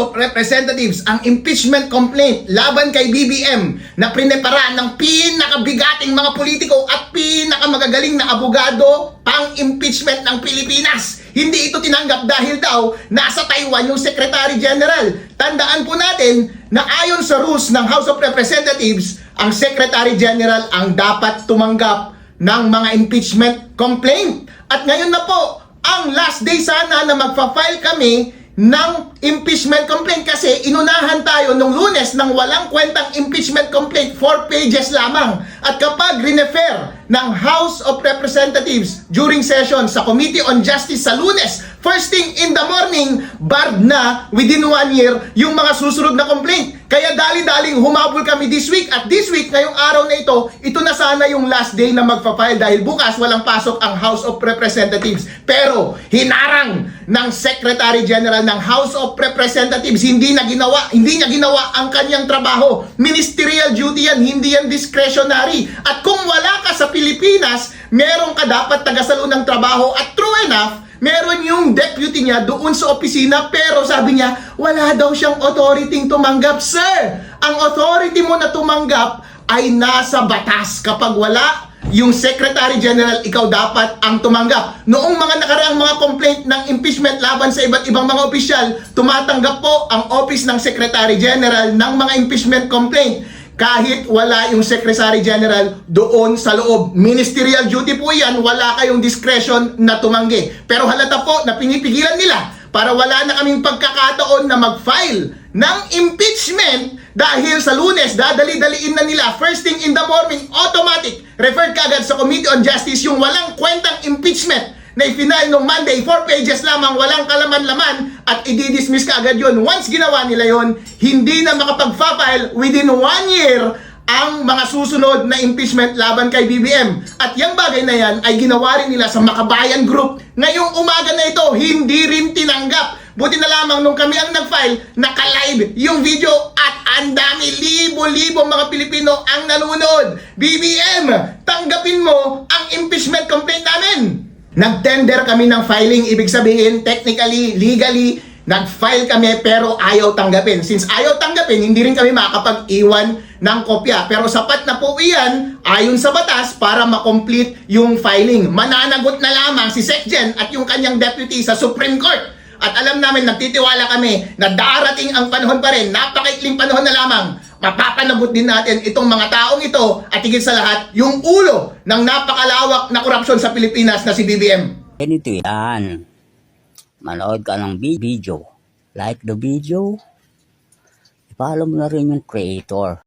of Representatives ang impeachment complaint laban kay BBM na prinepara ng pinakabigating mga politiko at pinakamagagaling na abogado pang-impeachment ng Pilipinas. Hindi ito tinanggap dahil daw nasa Taiwan yung Secretary General. Tandaan po natin na ayon sa rules ng House of Representatives, ang Secretary General ang dapat tumanggap ng mga impeachment complaint. At ngayon na po, ang last day sana na magpa-file kami ng impeachment complaint kasi inunahan tayo nung Lunes ng walang kwentang impeachment complaint, 4 pages lamang. At kapag rinefer ng House of Representatives during session sa Committee on Justice sa Lunes, first thing in the morning, barred na within 1 year yung mga susunod na complaint. Kaya dali-daling humabol kami this week. At this week, ngayong araw na ito na sana yung last day na magpa-file dahil bukas walang pasok ang House of Representatives. Pero hinarang ng Secretary General ng House of Representatives, hindi niya ginawa ang kanyang trabaho. Ministerial duty yan, hindi yan discretionary. At kung wala ka sa Pilipinas, meron ka dapat tagasalo ng trabaho. At true enough, meron yung deputy niya doon sa opisina, pero sabi niya, wala daw siyang authority tumanggap. Sir, ang authority mo na tumanggap ay nasa batas. Kapag wala yung Secretary General, ikaw dapat ang tumanggap. Noong mga nakaraang mga complaint ng impeachment laban sa iba't ibang mga opisyal, tumatanggap po ang Office ng Secretary General ng mga impeachment complaint. Kahit wala yung Secretary General doon sa loob. Ministerial duty po yan, wala kayong discretion na tumanggi. Pero halata po na pinipigilan nila para wala na kaming pagkakataon na mag-file ng impeachment dahil sa Lunes, dadali-daliin na nila. First thing in the morning, automatic, referred kaagad sa Committee on Justice yung walang kwentang impeachment na i-final nung Monday, 4 pages lamang, walang kalaman-laman, at i-dismiss ka agad yun. Once ginawa nila yun, hindi na makapag-file within 1 year ang mga susunod na impeachment laban kay BBM. At yung bagay na yan ay ginawa rin nila sa Makabayan Group. Ngayong umaga na ito, hindi rin tinanggap. Buti na lamang nung kami ang nag-file, naka-live yung video at ang dami, libo-libo mga Pilipino ang nanonood. BBM, tanggapin mo ang impeachment complaint namin. Nag-tender kami ng filing, ibig sabihin, technically, legally, nag-file kami pero ayaw tanggapin. Since ayaw tanggapin, hindi rin kami makakapag-iwan ng kopya. Pero sapat na po iyan, ayon sa batas, para makomplete yung filing. Mananagot na lamang si SecGen at yung kanyang deputy sa Supreme Court. At alam namin, nagtitiwala kami na darating ang panahon pa rin, napakaikling panahon na lamang, mapapanagot din natin itong mga taong ito at higit sa lahat, yung ulo ng napakalawak na korupsyon sa Pilipinas na si BBM. Ganito yan. Manood ka ng video. Like the video. I-follow mo na rin yung creator.